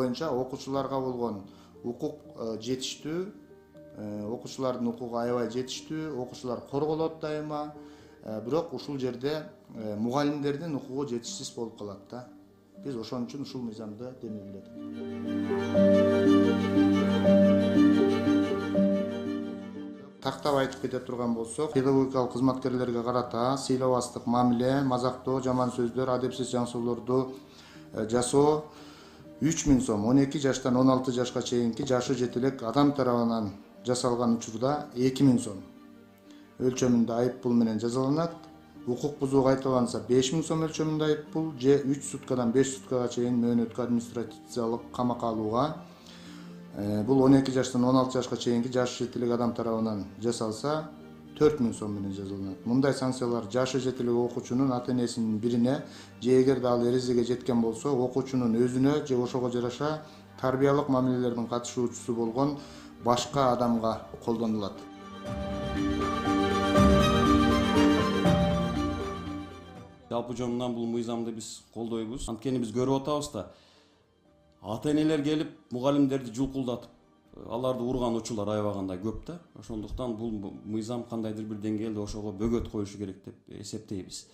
боюнча окуучуларга болгон укук жетиштүү, окуучулардын укугу аябай жетиштүү, окуучулар корголот дайыма. Бирок ушул жерде мугалимдердин укугу жетишсиз болуп калат да. Биз ошон үчүн ушул мыйзамды демилдедик. Тактап айтып кете турган болсок, педагогикалык кызматкерлерге карата сыйлабастык мамиле, мазактоо, жаман сөздөр, адепсиз жаңсоолорду жасоо 3000 сом, 12 жаштан 16 жашка чейинки жашы жете элек адам тарабынан жасалган учурда 2000 сом өлчөмүндө айып пул менен жазаланат. Укук бузуу кайталанса 5000 сом өлчөмүндө айып пул же 3 суткадан 5 суткага чейин мөөнөткө административдик камакка алууга. Бул 12 жаштан 16 жашка чейинки жашы жете элек адам тарабынан жасалса 4000 сом менен жазаланат. Мындай санкциялар жашы жете элек окуучунун ата-энесинин бирине же эгерде ал эрезеге жеткен болсо, окуучунун өзүнө же ошого жараша тарбиялык мамилелердин катышуучусу болгон башка адамга колдонулат. Жалпы жонунан бул мыйзамды биз колдойбуз. Анткени биз көрүп атабыз да, ата-энелер келип мугалимдерди жулкулдатып, аларды урган учурлар аябагандай көп да. Ошондуктан бул мыйзам кандайдыр бир деңгээлде ошого бөгөт коюшу керек деп эсептейбиз.